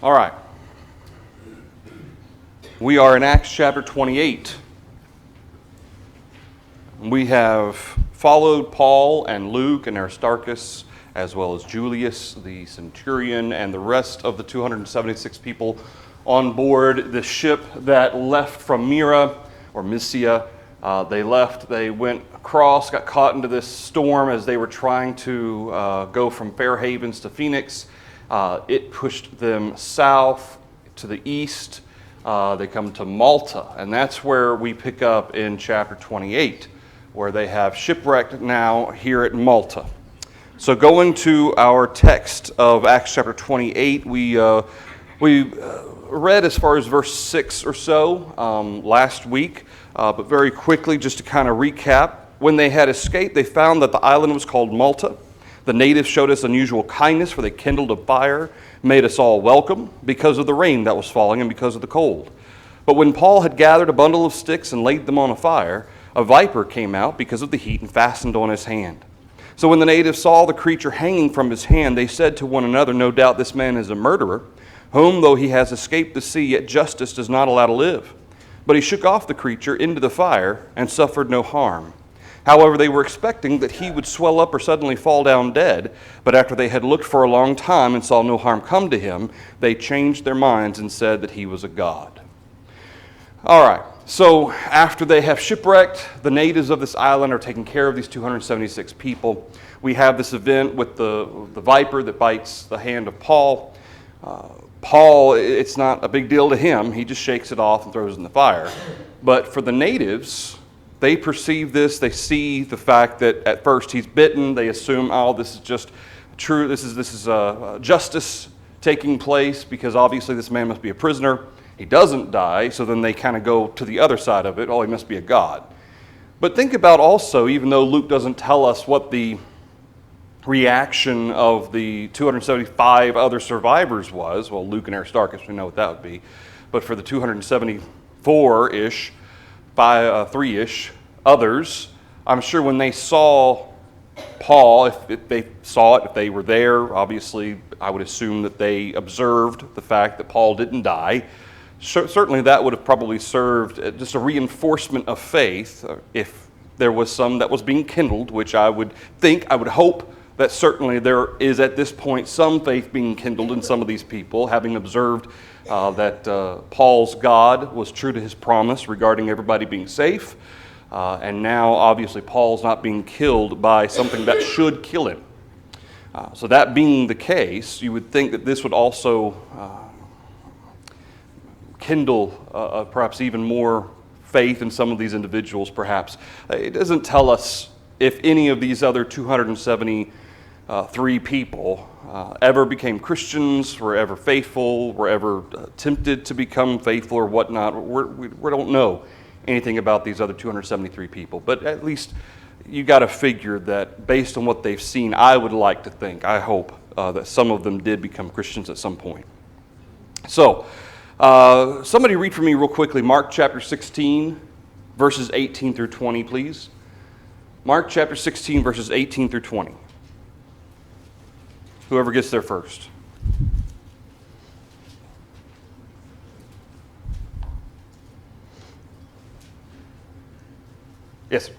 All right. We are in Acts chapter 28. We have followed Paul and Luke and Aristarchus, as well as Julius, the centurion, and the rest of the 276 people on board the ship that left from Mysia. They left, they went across, got caught into this storm as they were trying to go from Fair Havens to Phoenix. It pushed them south to the east. They come to Malta, and that's where we pick up in chapter 28, where they have shipwrecked now here at Malta. So going to our text of Acts chapter 28, we read as far as verse 6 or so last week, but very quickly, just to kind of recap, when they had escaped, they found that the island was called Malta. The natives showed us unusual kindness, for they kindled a fire, made us all welcome because of the rain that was falling and because of the cold. But when Paul had gathered a bundle of sticks and laid them on a fire, a viper came out because of the heat and fastened on his hand. So when the natives saw the creature hanging from his hand, they said to one another, "No doubt this man is a murderer, whom though he has escaped the sea, yet justice does not allow to live." But he shook off the creature into the fire and suffered no harm. However, they were expecting that he would swell up or suddenly fall down dead, but after they had looked for a long time and saw no harm come to him, they changed their minds and said that he was a god. All right, so after they have shipwrecked, the natives of this island are taking care of these 276 people. We have this event with the viper that bites the hand of Paul. Paul, it's not a big deal to him. He just shakes it off and throws it in the fire. But for the natives, they perceive this. They see the fact that at first he's bitten. They assume, oh, this is just true. This is justice taking place because obviously this man must be a prisoner. He doesn't die, so then they kind of go to the other side of it. Oh, he must be a god. But think about also, even though Luke doesn't tell us what the reaction of the 275 other survivors was, well, Luke and Aristarchus, we know what that would be. But for the 274-ish, 3-ish others, I'm sure when they saw Paul, if they saw it, if they were there, obviously I would assume that they observed the fact that Paul didn't die. Certainly that would have probably served just a reinforcement of faith if there was some that was being kindled, which I would hope that certainly there is at this point some faith being kindled in some of these people, having observed that Paul's God was true to his promise regarding everybody being safe. And now, obviously, Paul's not being killed by something that should kill him. So that being the case, you would think that this would also kindle perhaps even more faith in some of these individuals, perhaps. It doesn't tell us if any of these other 273 people ever became Christians, were ever faithful, were ever tempted to become faithful or whatnot. We don't know anything about these other 273 people, but at least you got to figure that based on what they've seen, I would like to think, I hope, that some of them did become Christians at some point. So, somebody read for me real quickly Mark chapter 16, verses 18 through 20, please. Mark chapter 16, verses 18 through 20. Whoever gets there first. Yes. And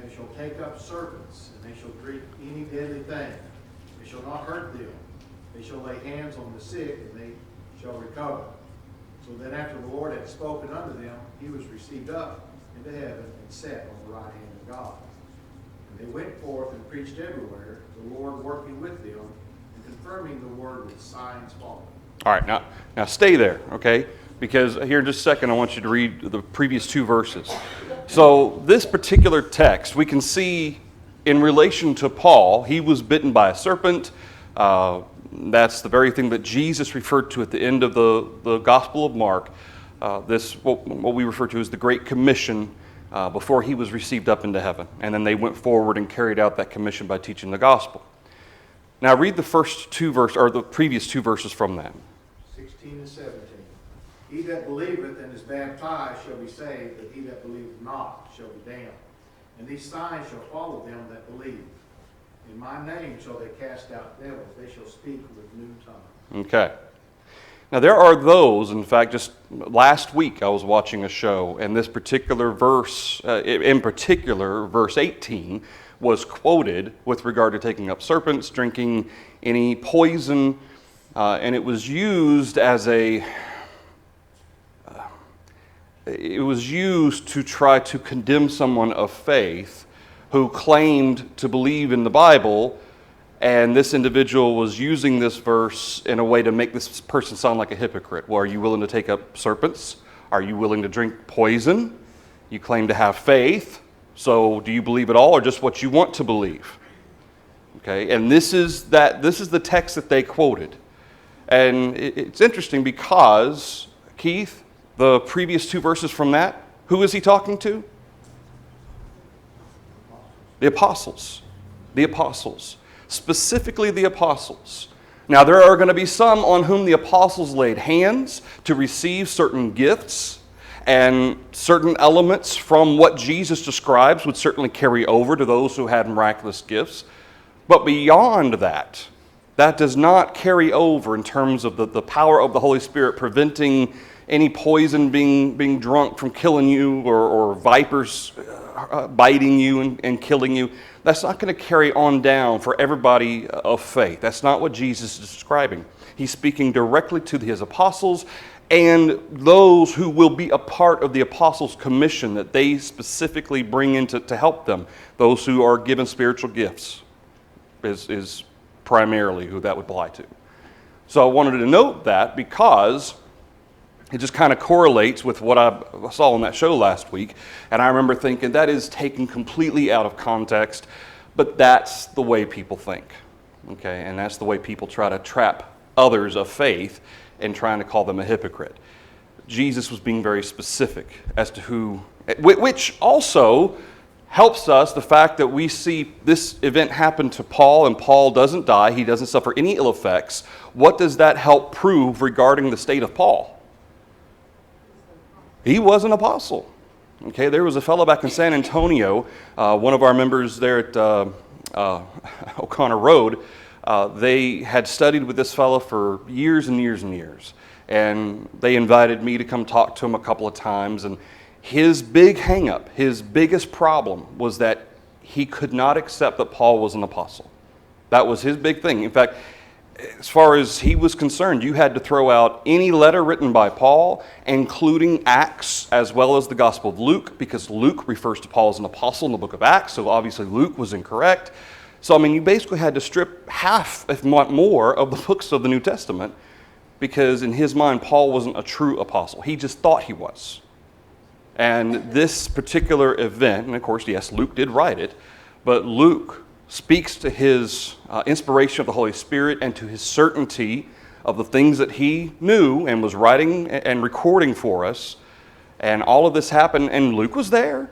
they shall take up serpents, and they shall drink any deadly thing. They shall not hurt them. They shall lay hands on the sick, and they shall recover. So then after the Lord had spoken unto them, he was received up into heaven and sat on the right hand of God. And they went forth and preached everywhere, the Lord working with them, and confirming the word with signs following. All right, now stay there, okay? Because here in just a second, I want you to read the previous two verses. So this particular text, we can see in relation to Paul, he was bitten by a serpent. That's the very thing that Jesus referred to at the end of the Gospel of Mark. What we refer to as the Great Commission before he was received up into heaven. And then they went forward and carried out that commission by teaching the gospel. Now read the first two verses, or the previous two verses from that. 16 and 17. He that believeth and is baptized shall be saved, but he that believeth not shall be damned. And these signs shall follow them that believe. In my name shall they cast out devils. They shall speak with new tongues. Okay. Now, there are those, in fact, just last week I was watching a show, and this particular verse, in particular, verse 18, was quoted with regard to taking up serpents, drinking any poison, and it was used as it was used to try to condemn someone of faith who claimed to believe in the Bible. And this individual was using this verse in a way to make this person sound like a hypocrite. Well, are you willing to take up serpents? Are you willing to drink poison? You claim to have faith, so do you believe it all or just what you want to believe? Okay, and this is the text that they quoted. And it's interesting because, Keith, the previous two verses from that, who is he talking to? The apostles. The apostles. Specifically the apostles. Now, there are going to be some on whom the apostles laid hands to receive certain gifts, and certain elements from what Jesus describes would certainly carry over to those who had miraculous gifts. But beyond that, that does not carry over in terms of the power of the Holy Spirit preventing any poison being drunk from killing you, or vipers biting you and killing you. That's not going to carry on down for everybody of faith. That's not what Jesus is describing. He's speaking directly to his apostles and those who will be a part of the apostles' commission that they specifically bring in to help them. Those who are given spiritual gifts is primarily who that would apply to. So I wanted to note that because it just kind of correlates with what I saw on that show last week. And I remember thinking that is taken completely out of context, but that's the way people think. Okay, and that's the way people try to trap others of faith and trying to call them a hypocrite. Jesus was being very specific as to who, which also helps us, the fact that we see this event happen to Paul and Paul doesn't die, he doesn't suffer any ill effects. What does that help prove regarding the state of Paul? He was an apostle. Okay, there was a fellow back in San Antonio, one of our members there at O'Connor Road. They had studied with this fellow for years and years and years. And they invited me to come talk to him a couple of times. And his big hang-up, his biggest problem was that he could not accept that Paul was an apostle. That was his big thing. In fact, as far as he was concerned, you had to throw out any letter written by Paul, including Acts as well as the Gospel of Luke, because Luke refers to Paul as an apostle in the book of Acts, so obviously Luke was incorrect. So, I mean, you basically had to strip half, if not more, of the books of the New Testament, because in his mind, Paul wasn't a true apostle. He just thought he was. And this particular event, and of course, yes, Luke did write it, but Luke speaks to his inspiration of the Holy Spirit and to his certainty of the things that he knew and was writing and recording for us. And all of this happened, and Luke was there.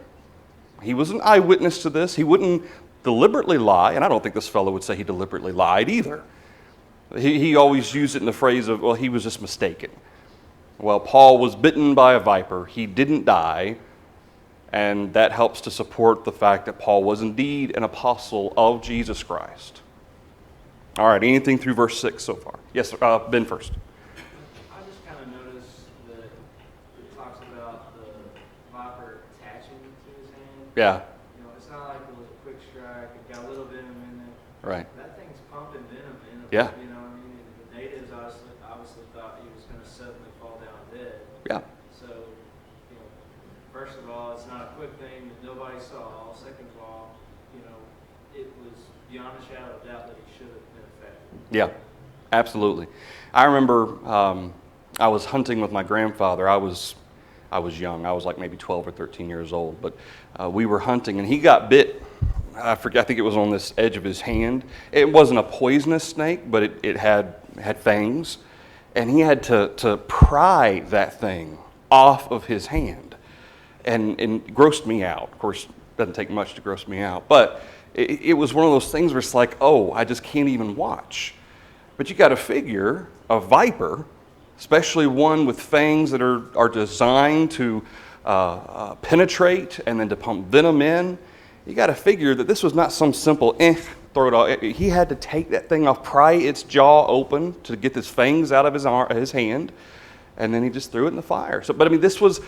He was an eyewitness to this. He wouldn't deliberately lie, and I don't think this fellow would say he deliberately lied either. He always used it in the phrase of, well, he was just mistaken. Well, Paul was bitten by a viper. He didn't die. And that helps to support the fact that Paul was indeed an apostle of Jesus Christ. All right, anything through verse 6 so far? Yes, Ben first. I just kind of noticed that it talks about the viper attaching to his hand. Yeah. You know, it's not like it was a quick strike. It got a little venom in it. Right. That thing's pumping venom in it. Yeah. You know what I mean? The natives obviously thought he was going to suddenly fall down dead. Yeah. So, you know, first of all, it's not a quick thing that nobody saw. Second of all, you know, it was beyond a shadow of doubt that he should have been affected. Yeah, absolutely. I remember I was hunting with my grandfather. I was young. I was like maybe 12 or 13 years old. But we were hunting, and he got bit. I forget. I think it was on this edge of his hand. It wasn't a poisonous snake, but it had fangs. And he had to pry that thing off of his hand. And it grossed me out. Of course, it doesn't take much to gross me out. But it was one of those things where it's like, oh, I just can't even watch. But you got to figure a viper, especially one with fangs that are designed to penetrate and then to pump venom in, you got to figure that this was not some simple throw it off. He had to take that thing off, pry its jaw open to get his fangs out of his hand, and then he just threw it in the fire. So, but I mean, this was,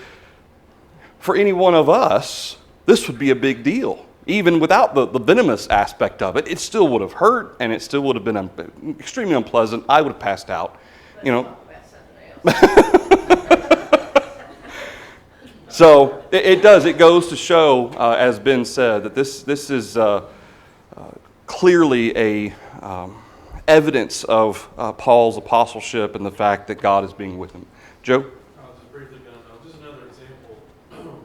for any one of us, this would be a big deal. Even without the venomous aspect of it, it still would have hurt, and it still would have been extremely unpleasant. I would have passed out, you know. So it does. It goes to show, as Ben said, that this is clearly a evidence of Paul's apostleship and the fact that God is being with him. Joe? Just briefly, Ben, just another example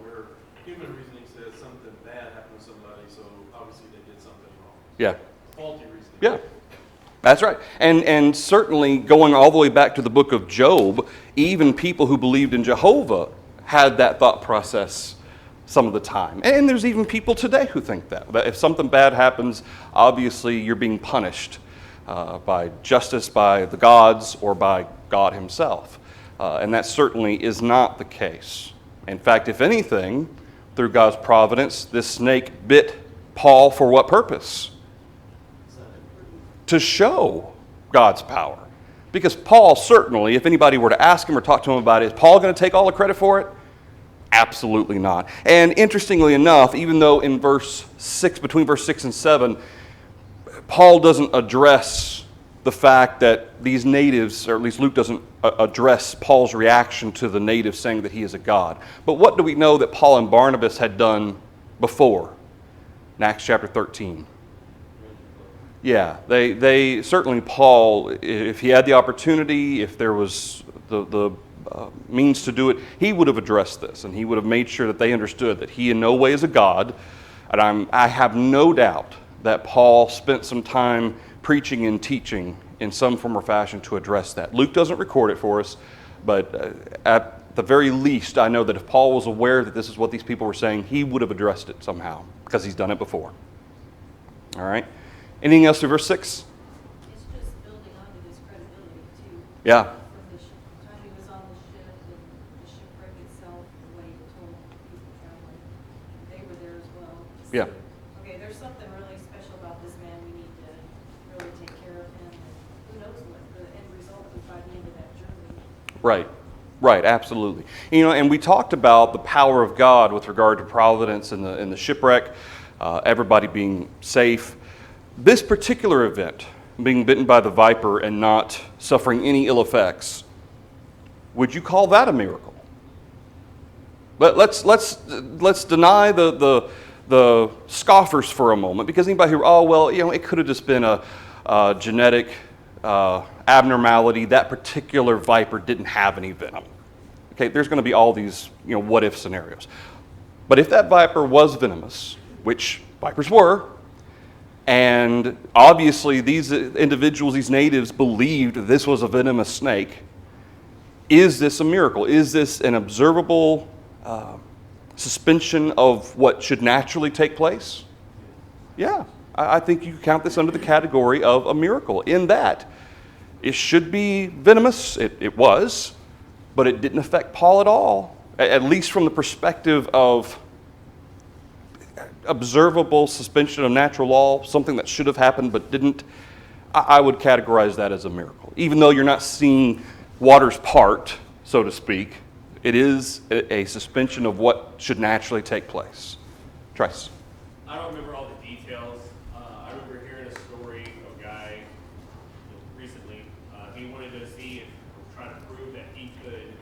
where human reasoning says something bad happened to somebody, so obviously they did something wrong. Yeah. Faulty reasoning. Yeah. That's right. And certainly going all the way back to the book of Job, even people who believed in Jehovah had that thought process some of the time. And there's even people today who think that if something bad happens, obviously you're being punished by justice, by the gods, or by God himself. And that certainly is not the case. In fact, if anything, through God's providence, this snake bit Paul for what purpose? To show God's power. Because Paul certainly, if anybody were to ask him or talk to him about it, is Paul going to take all the credit for it? Absolutely not. And interestingly enough, even though in between verse 6 and 7, Paul doesn't address the fact that these natives, or at least Luke doesn't address Paul's reaction to the natives saying that he is a god. But what do we know that Paul and Barnabas had done before? In Acts chapter 13. Yeah, they certainly, Paul, if he had the opportunity, if there was the means to do it, he would have addressed this, and he would have made sure that they understood that he in no way is a god. And I have no doubt that Paul spent some time preaching and teaching in some form or fashion to address that. Luke doesn't record it for us, but at the very least, I know that if Paul was aware that this is what these people were saying, he would have addressed it somehow, because he's done it before. All right? Anything else to verse 6? It's just building onto his credibility, too. Yeah. From the time he was on the ship and the shipwreck itself, the way he told people traveling, they were there as well. Yeah. Okay, there's something really special about this man. We need to really take care of him. And who knows what the end result will be by the end of that journey. Right, absolutely. You know, and we talked about the power of God with regard to providence in the shipwreck, everybody being safe. This particular event, being bitten by the viper and not suffering any ill effects, would you call that a miracle? But let's deny the scoffers for a moment, because anybody who, it could have just been a genetic abnormality. That particular viper didn't have any venom. Okay, there's going to be all these what if scenarios. But if that viper was venomous, which vipers were, and obviously these individuals, these natives, believed this was a venomous snake, is this a miracle? Is this an observable suspension of what should naturally take place? Yeah, I think you count this under the category of a miracle, in that it should be venomous. It was, but it didn't affect Paul at all, at least from the perspective of observable suspension of natural law, something that should have happened but didn't. I would categorize that as a miracle. Even though you're not seeing waters part, so to speak, it is a suspension of what should naturally take place. Trice. I don't remember all the details. I remember hearing a story of a guy recently. He wanted to see if, trying to prove that he could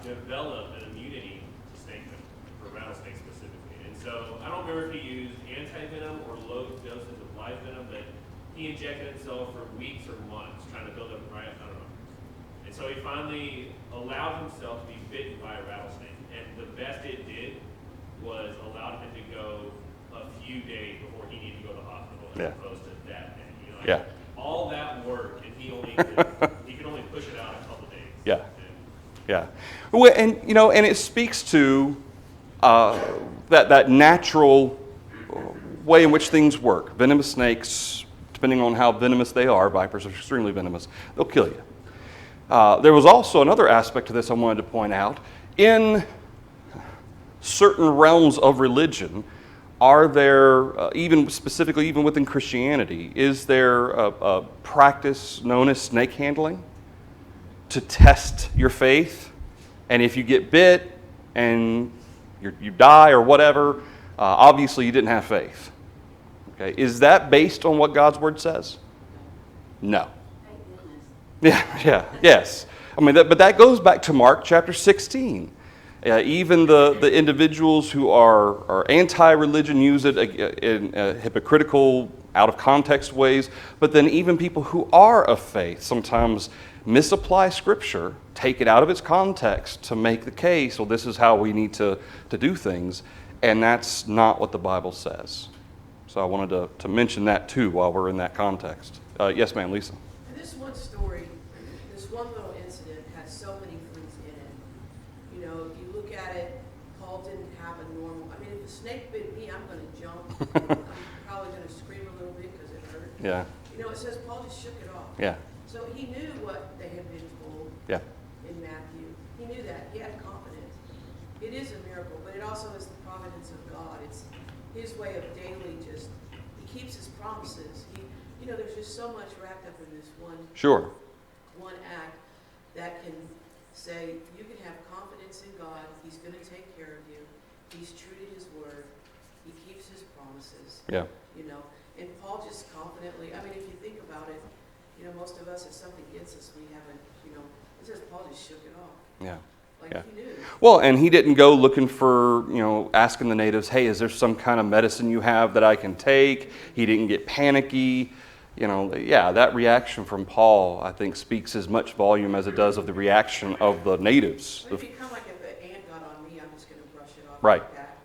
develop an immunity to snake venom, for rattlesnakes specifically. And so I don't remember if he used anti-venom or low doses of live venom, but he injected himself for weeks or months trying to build up, right? I don't know. And so he finally allowed himself to be bitten by a rattlesnake. And the best it did was allowed him to go a few days before he needed to go to the hospital, as opposed to that day. All that work, and he could only push it out a couple of days. Yeah. Well, and and it speaks to that natural way in which things work. Venomous snakes, depending on how venomous they are, vipers are extremely venomous, they'll kill you. There was also another aspect to this I wanted to point out. In certain realms of religion, are there, even specifically even within Christianity, is there a practice known as snake handling to test your faith? And if you get bit and you die or whatever, obviously you didn't have faith. Okay, is that based on what God's Word says? No. Yes. I mean, but that goes back to Mark chapter 16. Even the individuals who are anti-religion use it in hypocritical, out-of-context ways. But then even people who are of faith sometimes misapply Scripture, take it out of its context to make the case, well, this is how we need to do things. And that's not what the Bible says. So I wanted to mention that too while we're in that context. Yes, ma'am, Lisa. This one story, this one little incident has so many things in it. You know, if you look at it, Paul didn't have a normal, I mean, if a snake bit me, I'm going to jump. I'm probably going to scream a little bit because it hurt. Yeah. You know, it says Paul just shook it off. Yeah. So he knew what they had been told Yeah. in Matthew. He knew that. He had confidence. It is a miracle, but it also is the providence of God. It's his way of daily just, he keeps his promises. You know, there's just so much wrapped up in this one act that can say you can have confidence in God. He's going to take care of you. He's true to his word. He keeps his promises. Yeah. You know, and Paul just confidently, I mean, if you think about it, you know, most of us, if something gets us, we haven't, you know, it says Paul just shook it off. Yeah. Like Yeah. he knew. Well, and he didn't go looking for, asking the natives, hey, is there some kind of medicine you have that I can take? He didn't get panicky. That reaction from Paul, I think, speaks as much volume as it does of the reaction of the natives. But if you come like if an ant got on me, I'm just going to brush it off Right. like that,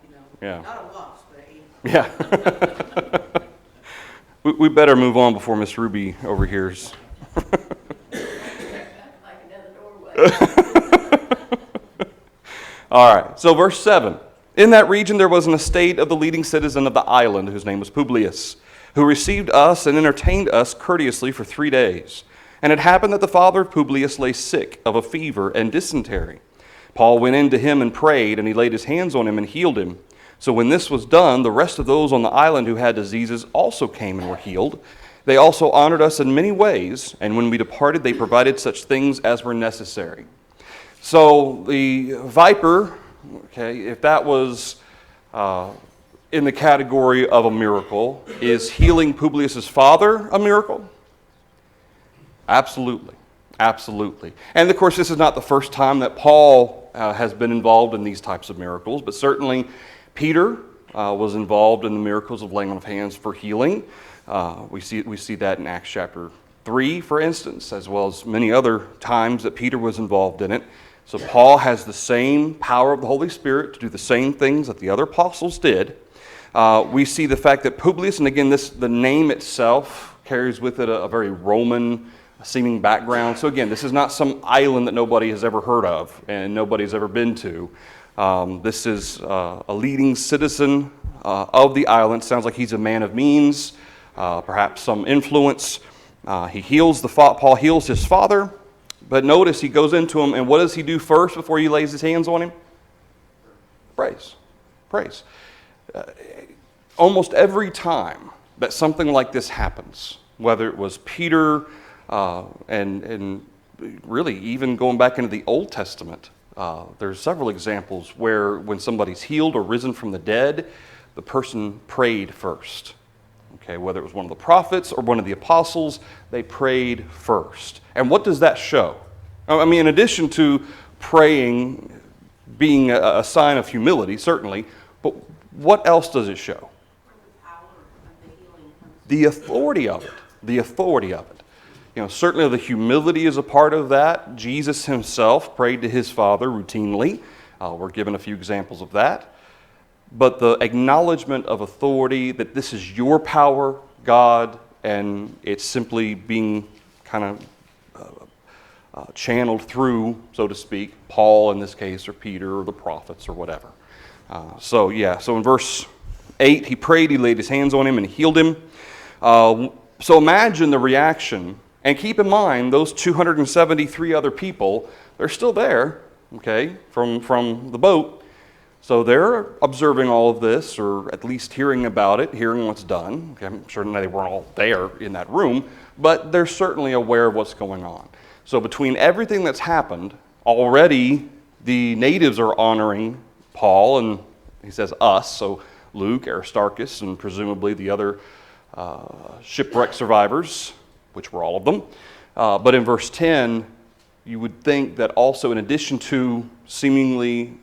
Yeah. Not a wasp, but an ant. Yeah. we better move on before Miss Ruby overhears. Like another doorway. All right, so verse 7. In that region there was an estate of the leading citizen of the island, whose name was Publius, who received us and entertained us courteously for 3 days. And it happened that the father of Publius lay sick of a fever and dysentery. Paul went in to him and prayed, and he laid his hands on him and healed him. So when this was done, the rest of those on the island who had diseases also came and were healed. They also honored us in many ways, and when we departed, they provided such things as were necessary. So the viper, if that was in the category of a miracle, is healing Publius' father a miracle? Absolutely. Absolutely. And of course, this is not the first time that Paul has been involved in these types of miracles, but certainly Peter was involved in the miracles of laying on of hands for healing. We see that in Acts chapter 3, for instance, as well as many other times that Peter was involved in it. So Paul has the same power of the Holy Spirit to do the same things that the other apostles did. We see the fact that Publius, and again, the name itself carries with it a very Roman seeming background. So again, this is not some island that nobody has ever heard of and nobody's ever been to. This is a leading citizen of the island. Sounds like he's a man of means, perhaps some influence. Paul heals his father, but notice he goes into him, and what does he do first before he lays his hands on him? Praise. Almost every time that something like this happens, whether it was Peter, and really even going back into the Old Testament, there's several examples where when somebody's healed or risen from the dead, the person prayed first. Okay, whether it was one of the prophets or one of the apostles, they prayed first. And what does that show? I mean, in addition to praying being a sign of humility, certainly, but what else does it show? The authority of it. The authority of it. Certainly the humility is a part of that. Jesus himself prayed to his Father routinely. We're given a few examples of that. But the acknowledgement of authority, that this is your power, God, and it's simply being kind of channeled through, so to speak, Paul in this case, or Peter, or the prophets, or whatever. So in verse 8, he prayed, he laid his hands on him, and healed him. So imagine the reaction. And keep in mind, those 273 other people, they're still there, okay, from the boat. So they're observing all of this, or at least hearing about it, hearing what's done. Okay, I'm sure they weren't all there in that room, but they're certainly aware of what's going on. So between everything that's happened, already the natives are honoring Paul, and he says us, so Luke, Aristarchus, and presumably the other shipwreck survivors, which were all of them. But in verse 10, you would think that also in addition to seemingly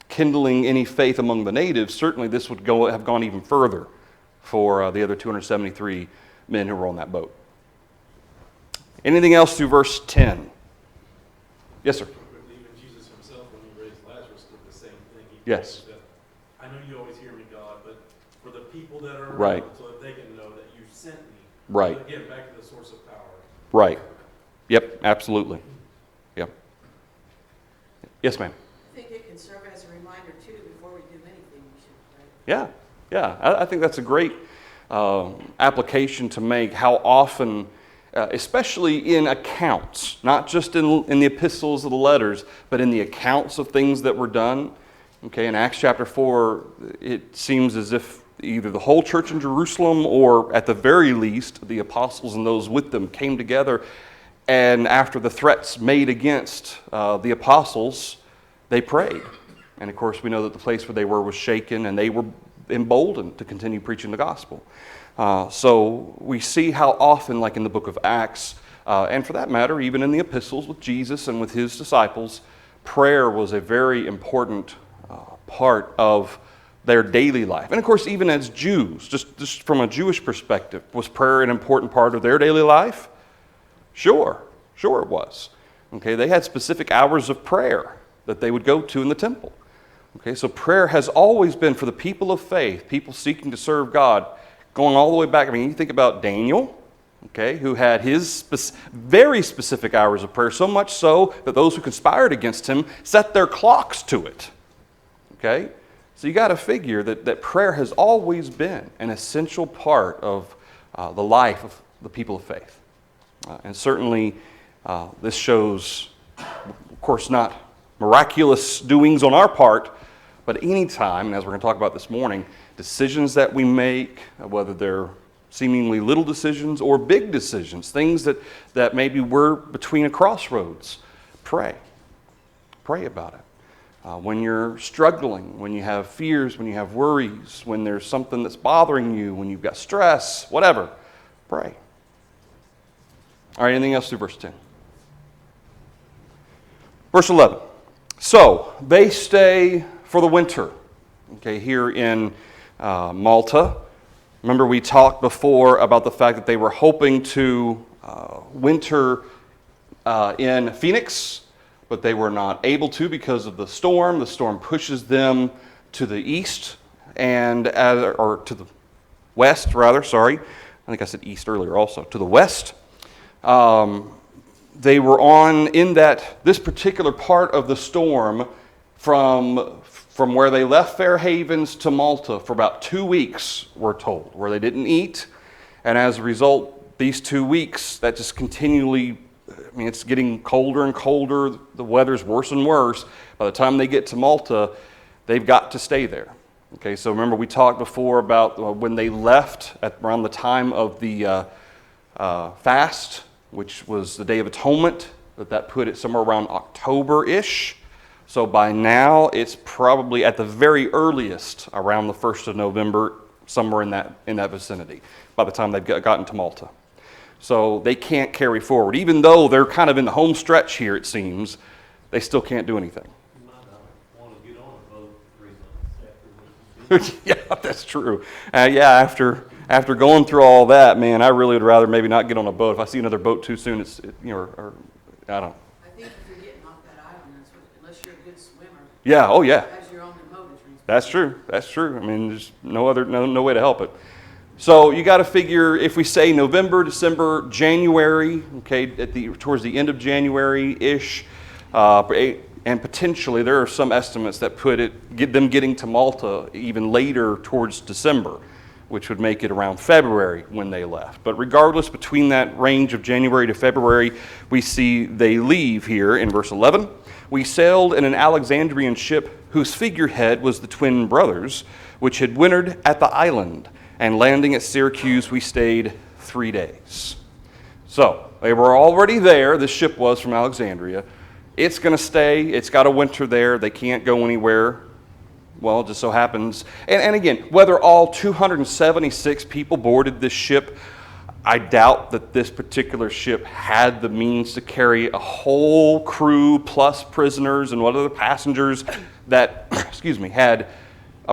kindling any faith among the natives, certainly this would have gone even further for the other 273 men who were on that boat. Anything else through verse 10? Yes, sir. Quickly, even Jesus himself, when he raised Lazarus, did the same thing. He Yes. said, I know you always hear me, God, but for the people that are around, Right. so that they can know that you sent me. Right. Again, back to the source of power. Right. Yep, absolutely. Yep. Yes, ma'am. I think it can serve as a reminder too, before we do anything, we should pray. Yeah, yeah. I think that's a great application to make, how often, especially in accounts, not just in the epistles of the letters, but in the accounts of things that were done. Okay, in Acts chapter 4, it seems as if either the whole church in Jerusalem, or at the very least, the apostles and those with them came together, and after the threats made against the apostles, they prayed. And of course, we know that the place where they were was shaken, and they were emboldened to continue preaching the gospel. So we see how often, like in the book of Acts, and for that matter, even in the epistles with Jesus and with his disciples, prayer was a very important part of their daily life. And of course, even as Jews, just from a Jewish perspective, was prayer an important part of their daily life? Sure it was. Okay, they had specific hours of prayer that they would go to in the temple. Okay, so prayer has always been for the people of faith, people seeking to serve God, going all the way back. I mean, you think about Daniel, okay, who had his very specific hours of prayer, so much so that those who conspired against him set their clocks to it. Okay, so you got to figure that prayer has always been an essential part of the life of the people of faith. And certainly this shows, of course, not miraculous doings on our part, but any time, and as we're going to talk about this morning, decisions that we make, whether they're seemingly little decisions or big decisions, things that maybe we're between a crossroads, pray. Pray about it. When you're struggling, when you have fears, when you have worries, when there's something that's bothering you, when you've got stress, whatever, pray. All right, anything else through verse 10? Verse 11. So, they stay for the winter, okay, here in Malta. Remember, we talked before about the fact that they were hoping to winter in Phoenix, but they were not able to because of the storm. The storm pushes them to the east, or to the west, rather, sorry. I think I said east earlier also, to the west. They were in this particular part of the storm from where they left Fair Havens to Malta for about 2 weeks, we're told, where they didn't eat. And as a result, these 2 weeks, that just continually, I mean, it's getting colder and colder. The weather's worse and worse. By the time they get to Malta, they've got to stay there. Okay, so remember we talked before about when they left at around the time of the fast, which was the Day of Atonement, that put it somewhere around October-ish. So by now, it's probably at the very earliest around the 1st of November, somewhere in that vicinity, by the time they've gotten to Malta. So they can't carry forward. Even though they're kind of in the home stretch here, it seems, they still can't do anything. You might not want to get on a boat 3 months after this. Yeah, that's true. After going through all that, man, I really would rather maybe not get on a boat. If I see another boat too soon, or I don't. I think if you're getting off that island, unless you're a good swimmer. Yeah. Oh, yeah. As your own motor. That's true. That's true. I mean, there's no way to help it. So you got to figure, if we say November, December, January, okay, towards the end of January-ish, and potentially there are some estimates that get them getting to Malta even later towards December, which would make it around February when they left. But regardless, between that range of January to February, we see they leave here in verse 11 we sailed in an Alexandrian ship whose figurehead was the twin brothers, which had wintered at the island, and landing at Syracuse, we stayed 3 days. So, they were already there, this ship was from Alexandria. It's going to stay, it's got a winter there, they can't go anywhere. Well, it just so happens. And again, whether all 276 people boarded this ship, I doubt that this particular ship had the means to carry a whole crew plus prisoners and what other passengers that, had,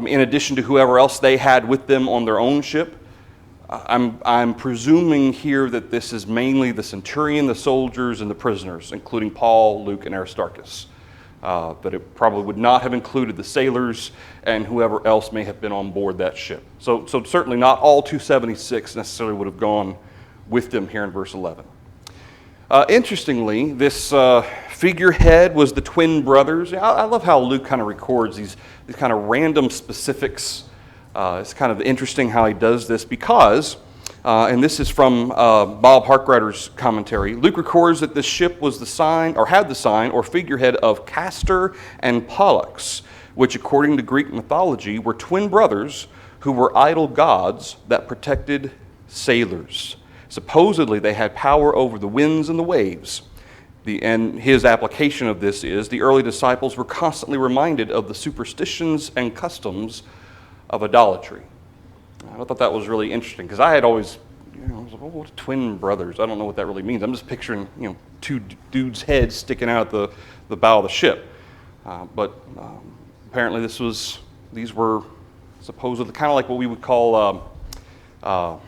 in addition to whoever else they had with them on their own ship. I'm presuming here that this is mainly the centurion, the soldiers, and the prisoners, including Paul, Luke, and Aristarchus. But it probably would not have included the sailors and whoever else may have been on board that ship. So certainly not all 276 necessarily would have gone with them here in verse 11. Interestingly, this figurehead was the twin brothers. I love how Luke kind of records these kind of random specifics. It's kind of interesting how he does this because, and this is from Bob Harkrider's commentary, Luke records that this ship was the sign, or had the sign, or figurehead of Castor and Pollux, which according to Greek mythology were twin brothers who were idol gods that protected sailors. Supposedly they had power over the winds and the waves. And his application of this is the early disciples were constantly reminded of the superstitions and customs of idolatry. I thought that was really interesting because I had always, I was like, oh, what twin brothers? I don't know what that really means. I'm just picturing, two dudes' heads sticking out at the bow of the ship. But apparently these were supposedly kind of like what we would call, I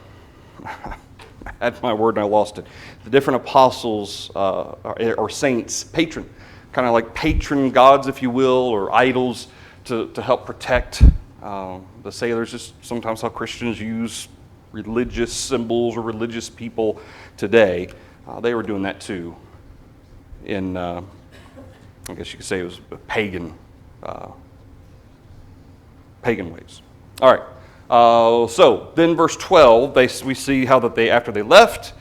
had my word and I lost it. The different apostles or saints, patron, kind of like patron gods, if you will, or idols to help protect the sailors. Just sometimes how Christians use religious symbols or religious people today. They were doing that too in, I guess you could say it was pagan ways. All right. So then verse 12, we see how that after they left,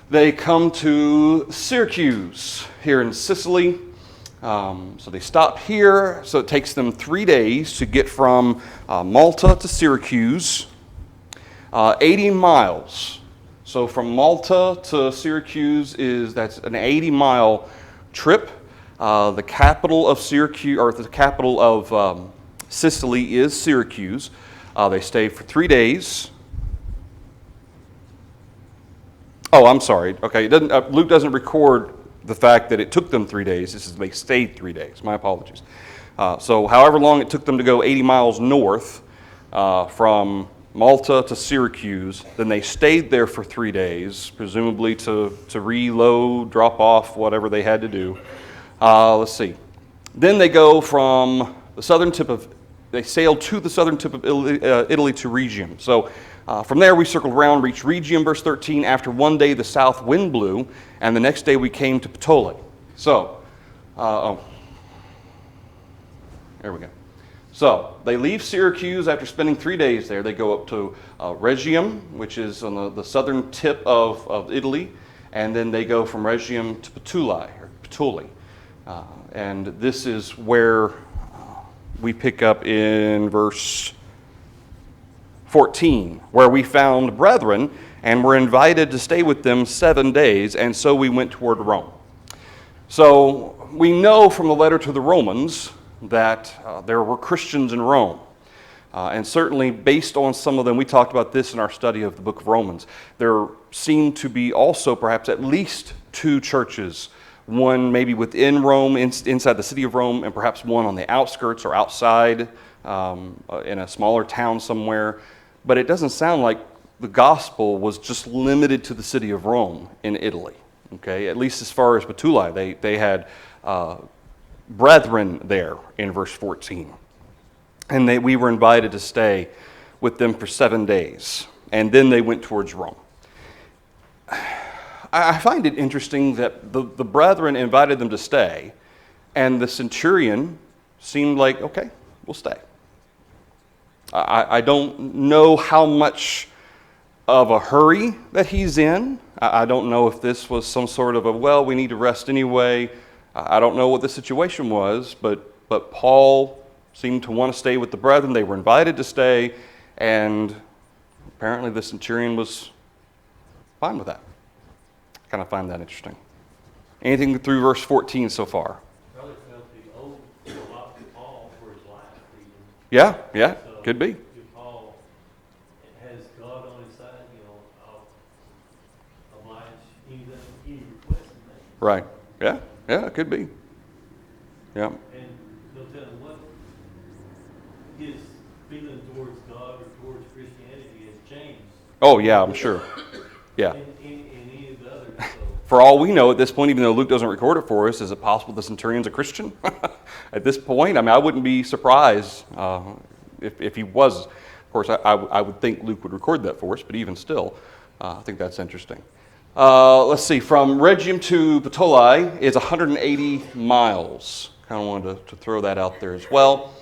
they come to Syracuse here in Sicily. So they stop here. So it takes them 3 days to get from Malta to Syracuse, 80 miles. So from Malta to Syracuse that's an 80-mile trip. The capital of Syracuse, or the capital of Sicily, is Syracuse. They stay for 3 days. Oh, I'm sorry. Okay, Luke doesn't record the fact that it took them 3 days. This is they stayed 3 days. My apologies. So however long it took them to go 80 miles north from Malta to Syracuse, then they stayed there for 3 days, presumably to reload, drop off, whatever they had to do. Let's see. Then they go from the southern tip of, they sailed to the southern tip of Italy to Rhegium. So from there we circled around, reached Rhegium, verse 13. After 1 day the south wind blew, and the next day we came to Puteoli. So, there we go. So they leave Syracuse after spending 3 days there. They go up to Rhegium, which is on the southern tip of Italy, and then they go from Rhegium to Puteoli. And this is where we pick up in verse 14, where we found brethren and were invited to stay with them 7 days, and so we went toward Rome. So we know from the letter to the Romans that there were Christians in Rome. And certainly based on some of them, we talked about this in our study of the book of Romans, there seemed to be also perhaps at least 2 churches, one maybe within Rome, inside the city of Rome, and perhaps one on the outskirts or outside in a smaller town somewhere. But it doesn't sound like the gospel was just limited to the city of Rome in Italy. Okay, at least as far as Puteoli, they had brethren there in verse 14. And we were invited to stay with them for 7 days. And then they went towards Rome. I find it interesting that the brethren invited them to stay, and the centurion seemed like, okay, we'll stay. I don't know how much of a hurry that he's in. I don't know if this was some sort of we need to rest anyway. I don't know what the situation was, but Paul seemed to want to stay with the brethren. They were invited to stay, and apparently the centurion was fine with that. I kind of find that interesting. Anything through verse 14 so far? Probably felt he owed a lot to Paul for his life. Yeah, So, could be. if Paul has God on his side, I'll oblige any request he makes. Right. Yeah, it could be. Yeah. And they'll tell him what his feeling towards God or towards Christianity has changed. Oh, yeah, I'm sure. Yeah. In any of the others. So. For all we know at this point, even though Luke doesn't record it for us, is it possible the centurion's a Christian? At this point, I mean, I wouldn't be surprised if he was. Of course, I would think Luke would record that for us, but even still, I think that's interesting. Let's see, from Rhegium to Puteoli is 180 miles. Kind of wanted to throw that out there as well.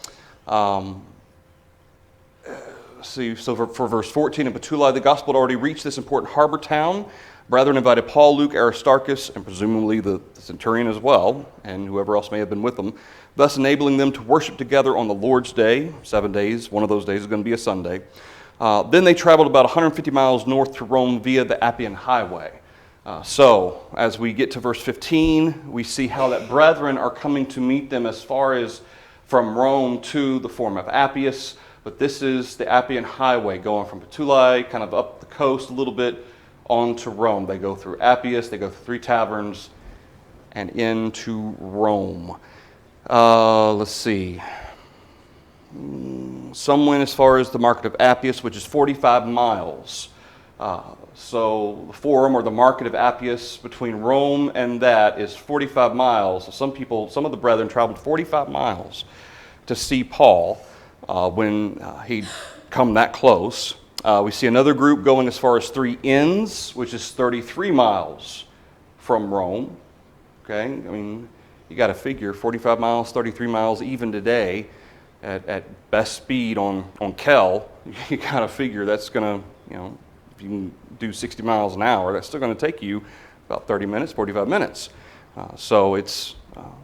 See, so for verse 14 in Puteoli, the gospel had already reached this important harbor town. Brethren invited Paul, Luke, Aristarchus, and presumably the centurion as well, and whoever else may have been with them, thus enabling them to worship together on the Lord's Day, 7 days. One of those days is going to be a Sunday. Then they traveled about 150 miles north to Rome via the Appian Highway. So, as we get to verse 15, we see how that brethren are coming to meet them as far as from Rome to the Forum of Appius. But this is the Appian Highway going from Puteoli, kind of up the coast a little bit, on to Rome. They go through Appius, they go through 3 taverns, and into Rome. Let's see. Some went as far as the market of Appius, which is 45 miles. So the Forum or the market of Appius between Rome and that is 45 miles. So some of the brethren traveled 45 miles to see Paul when he'd come that close. We see another group going as far as 3 Inns, which is 33 miles from Rome. Okay, I mean, you got to figure 45 miles, 33 miles, even today, at best speed on Kel, you got to figure that's going to, if you can do 60 miles an hour, that's still going to take you about 30 minutes, 45 minutes. So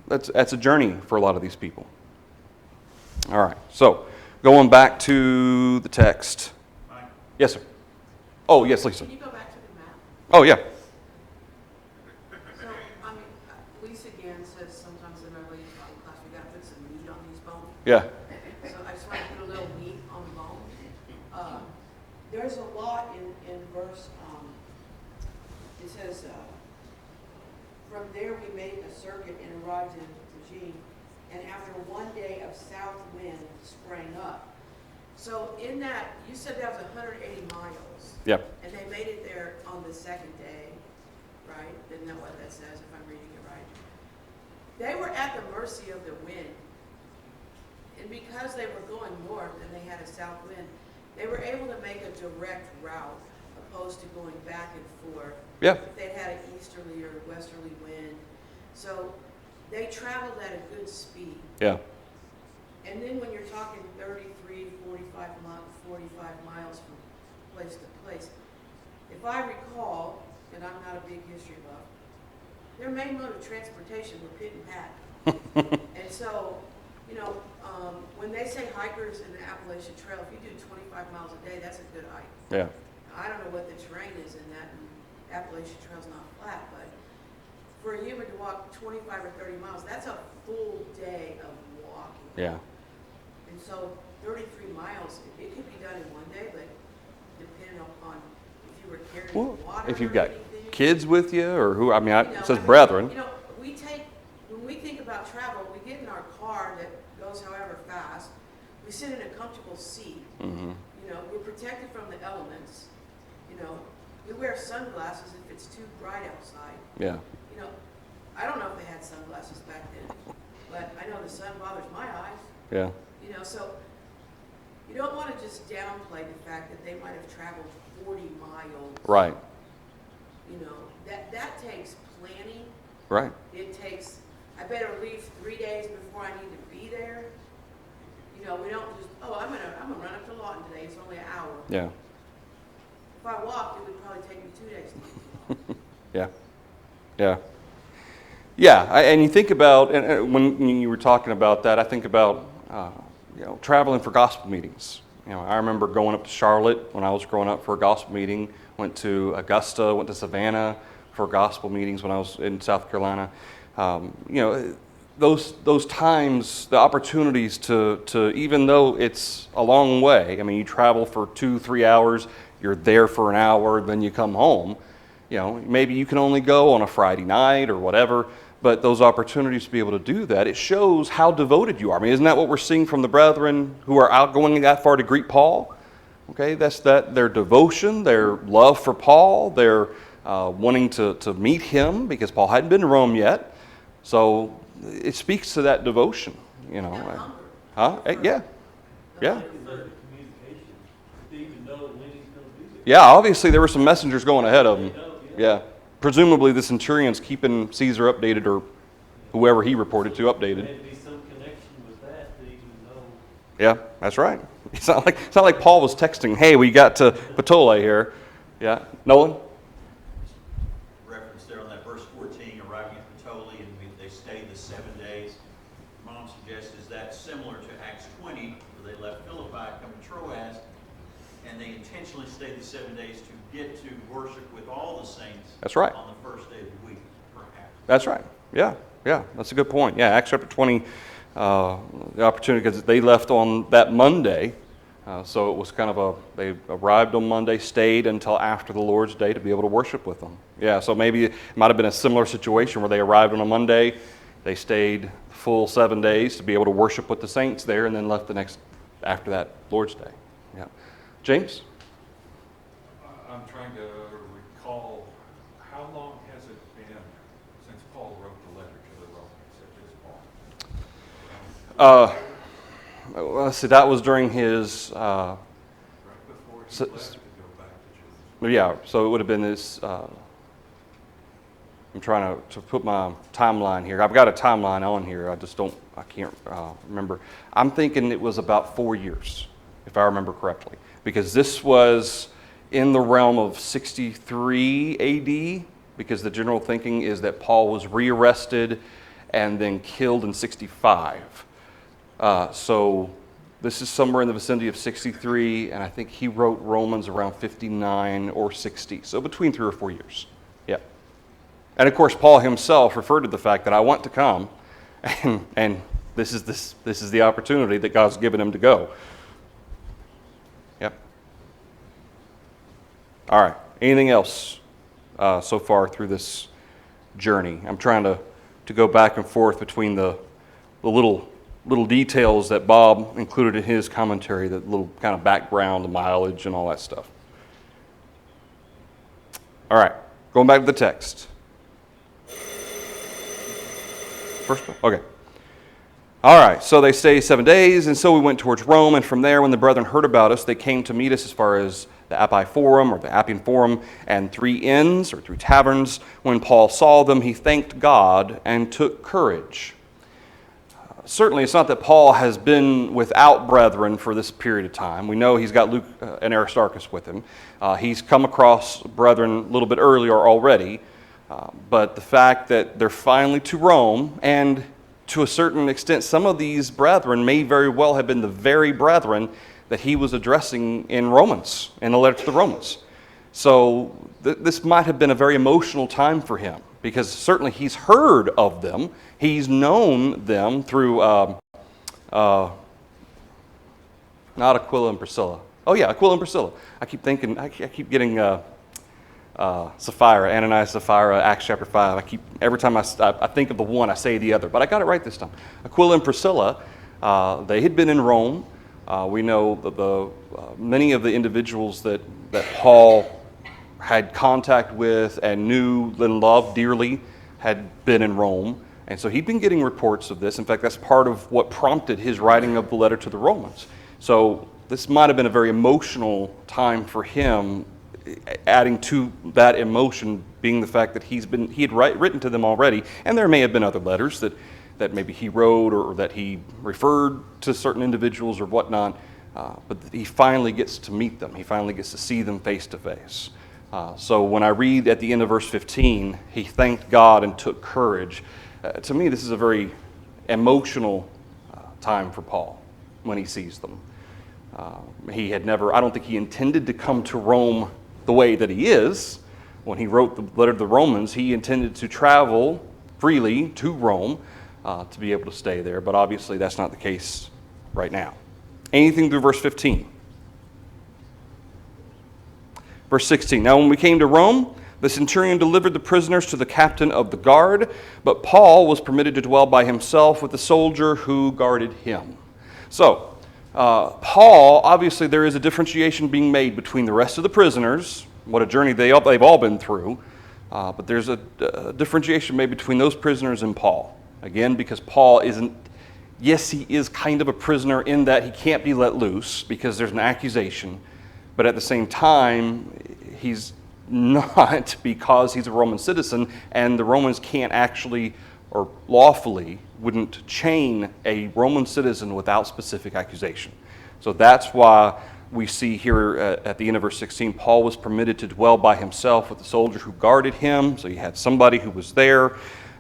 that's a journey for a lot of these people. All right, so going back to the text. Yes, sir. Oh, yes, Lisa. Can you go back to the map? Oh, yeah. So, Lisa again says sometimes in our ladies' Bible class, we gotta put some meat on these bones. Yeah. So I just want to put a little meat on the bone. There's a lot in verse, it says, from there we made a circuit and arrived in Regine, and after 1 day of south wind sprang up. So in that, you said that was 180 miles. Yep. And they made it there on the 2nd day, right? Isn't that what that says, if I'm reading it right? They were at the mercy of the wind. And because they were going north and they had a south wind, they were able to make a direct route opposed to going back and forth. Yeah. If they had an easterly or westerly wind. So they traveled at a good speed. Yeah. And then when you're talking 33, 45 miles from place to place, if I recall, and I'm not a big history buff, their main mode of transportation were pit and pack. And so, when they say hikers in the Appalachian Trail, if you do 25 miles a day, that's a good hike. Yeah. I don't know what the terrain is in that, and Appalachian Trail's not flat, but for a human to walk 25 or 30 miles, that's a full day of walking. Yeah. And so 33 miles, it could be done in 1 day, but depending upon if you were carrying Well, water if you've or got anything. kids with you, or who, I mean, it says I mean, brethren. When we think about travel, we get in our car that goes however fast. We sit in a comfortable seat. Mm-hmm. We're protected from the elements. We wear sunglasses if it's too bright outside. Yeah. I don't know if they had sunglasses back then, but I know the sun bothers my eyes. Yeah. So you don't want to just downplay the fact that they might have traveled 40 miles. Right. That takes planning. Right. It takes, I better leave 3 days before I need to be there. We don't just, I'm gonna run up to Lawton today, it's only an hour. Yeah. If I walked, it would probably take me 2 days. Yeah. Yeah. Yeah, and you think about, and when you were talking about that, I think about traveling for gospel meetings. I remember going up to Charlotte when I was growing up for a gospel meeting. Went to Augusta, went to Savannah for gospel meetings when I was in South Carolina. Those times, the opportunities to even though it's a long way. I mean, you travel for 2-3 hours. You're there for an hour, then you come home. Maybe you can only go on a Friday night or whatever. But those opportunities to be able to do that, it shows how devoted you are. I mean, isn't that what we're seeing from the brethren who are out going that far to greet Paul? Okay, that's their devotion, their love for Paul, their wanting to meet him because Paul hadn't been to Rome yet. So it speaks to that devotion, Huh? Yeah. Yeah. Yeah, obviously there were some messengers going ahead of them. Yeah. Presumably the centurion's keeping Caesar updated, or whoever he reported to updated. There'd be some connection with that to even know. Yeah, that's right. It's not like Paul was texting, "Hey, we got to Puteoli here." Yeah, Nolan. Reference there on that verse 14, arriving at Puteoli, and they stayed the 7 days. Mom suggests is that similar to Acts 20, where they left Philippi, come to Troas, and they intentionally stayed the 7 days to get to worship with all the saints. That's right. On the first day of the week, perhaps. That's right. Yeah, that's a good point. Yeah, Acts chapter 20, the opportunity, because they left on that Monday, so it was kind of they arrived on Monday, stayed until after the Lord's Day to be able to worship with them. Yeah, so maybe it might have been a similar situation where they arrived on a Monday, they stayed full 7 days to be able to worship with the saints there, and then left the next after that Lord's Day. Yeah, James. I'm trying to recall, how long has it been since Paul wrote the letter to the Romans, if it's Paul? Let's see, that was during his... Right before he left to go back to Jerusalem. Yeah, so it would have been this... I'm trying to put my timeline here. I've got a timeline on here. I can't remember. I'm thinking it was about 4 years, if I remember correctly. Because this was in the realm of 63 AD, because the general thinking is that Paul was rearrested and then killed in 65. So this is somewhere in the vicinity of 63, and I think he wrote Romans around 59 or 60. So between 3 or 4 years. Yeah. And of course, Paul himself referred to the fact that I want to come, and this is the opportunity that God's given him to go. Yep. All right. Anything else so far through this journey? I'm trying to go back and forth between the little details that Bob included in his commentary, the little kind of background, the mileage, and all that stuff. All right. Going back to the text. First one? Okay. All right, so they stay 7 days, and so we went towards Rome, and from there, when the brethren heard about us, they came to meet us as far as the Appian Forum, or the Appian Forum, and 3 inns, or 3 taverns. When Paul saw them, he thanked God and took courage. Certainly, it's not that Paul has been without brethren for this period of time. We know he's got Luke and Aristarchus with him. He's come across brethren a little bit earlier already. But the fact that they're finally to Rome, and to a certain extent, some of these brethren may very well have been the very brethren that he was addressing in Romans, in the letter to the Romans. So this might have been a very emotional time for him, because certainly he's heard of them. He's known them through, not Aquila and Priscilla. Oh yeah, Aquila and Priscilla. I keep thinking, I keep getting... Sapphira, Ananias, Sapphira, Acts chapter 5. Every time I think of the one, I say the other. But I got it right this time. Aquila and Priscilla, they had been in Rome. We know the many of the individuals that Paul had contact with and knew and loved dearly had been in Rome. And so he'd been getting reports of this. In fact, that's part of what prompted his writing of the letter to the Romans. So this might have been a very emotional time for him, adding to that emotion being the fact that he had written to them already, and there may have been other letters that maybe he wrote or that he referred to certain individuals or whatnot, but he finally gets to meet them. He finally gets to see them face to face. So when I read at the end of verse 15, he thanked God and took courage. To me, this is a very emotional time for Paul when he sees them. He had never, I don't think he intended to come to Rome the way that he is. When he wrote the letter to the Romans, he intended to travel freely to Rome to be able to stay there, but obviously that's not the case right now. Anything through verse 15. Verse 16, now when we came to Rome, the centurion delivered the prisoners to the captain of the guard, but Paul was permitted to dwell by himself with the soldier who guarded him. So, Paul, obviously there is a differentiation being made between the rest of the prisoners, what a journey they've all been through, but there's a differentiation made between those prisoners and Paul. Again, because Paul isn't, yes, he is kind of a prisoner in that he can't be let loose because there's an accusation, but at the same time, he's not, because he's a Roman citizen, and the Romans can't actually, or lawfully, wouldn't chain a Roman citizen without specific accusation. So that's why we see here at the end of verse 16, Paul was permitted to dwell by himself with the soldier who guarded him. So he had somebody who was there,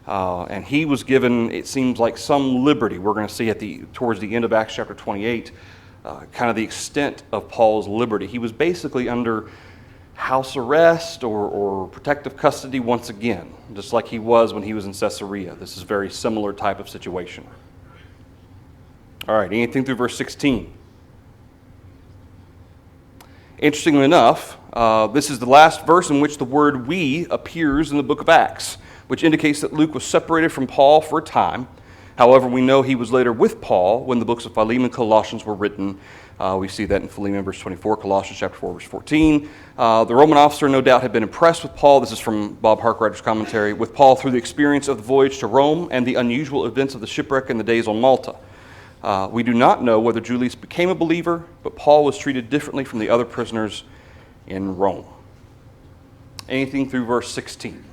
and he was given, it seems like, some liberty. We're going to see towards the end of Acts chapter 28, kind of the extent of Paul's liberty. He was basically under house arrest or protective custody once again, just like he was when he was in Caesarea. This is a very similar type of situation. All right, anything through verse 16? Interestingly enough, this is the last verse in which the word "we" appears in the book of Acts, which indicates that Luke was separated from Paul for a time. However, we know he was later with Paul when the books of Philemon and Colossians were written. We see that in Philemon verse 24, Colossians chapter 4 verse 14. The Roman officer no doubt had been impressed with Paul, this is from Bob Harkwriter's commentary, with Paul through the experience of the voyage to Rome and the unusual events of the shipwreck and the days on Malta. We do not know whether Julius became a believer, but Paul was treated differently from the other prisoners in Rome. Anything through verse 16?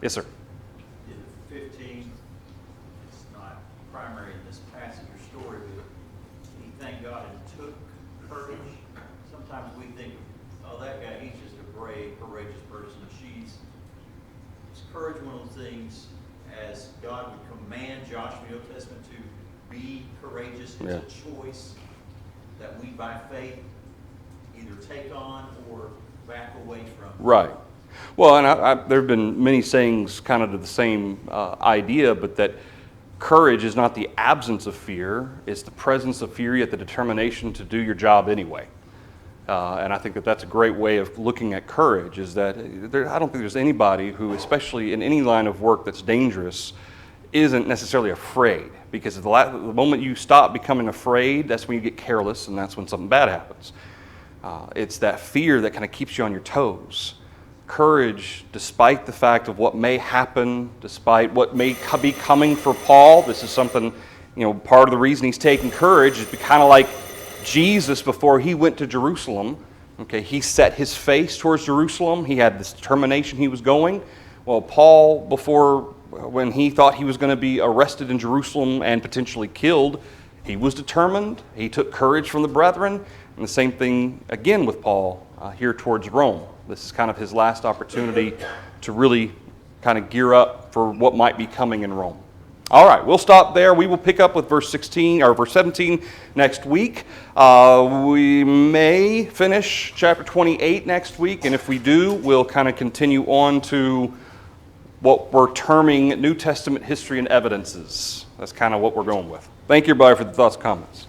Yes, sir. In 15, it's not primary in this passage or story, but he thanked God and took courage. Sometimes we think, oh, that guy, he's just a brave, courageous person. Is courage one of those things, as God would command Joshua in the Old Testament to be courageous? It's a choice that we by faith either take on or back away from. Right. Well, and there have been many sayings kind of to the same idea, but that courage is not the absence of fear, it's the presence of fear, yet the determination to do your job anyway. And I think that that's a great way of looking at courage, is that I don't think there's anybody who, especially in any line of work that's dangerous, isn't necessarily afraid. Because the moment you stop becoming afraid, that's when you get careless, and that's when something bad happens. It's that fear that kind of keeps you on your toes. Courage, despite the fact of what may happen, despite what may be coming for Paul, this is something, part of the reason he's taking courage is kind of like Jesus before he went to Jerusalem. Okay, he set his face towards Jerusalem. He had this determination he was going. Well, Paul, when he thought he was going to be arrested in Jerusalem and potentially killed, he was determined. He took courage from the brethren. And the same thing again with Paul here towards Rome. This is kind of his last opportunity to really kind of gear up for what might be coming in Rome. All right, we'll stop there. We will pick up with verse 17 next week. We may finish chapter 28 next week, and if we do, we'll kind of continue on to what we're terming New Testament history and evidences. That's kind of what we're going with. Thank you, everybody, for the thoughts and comments.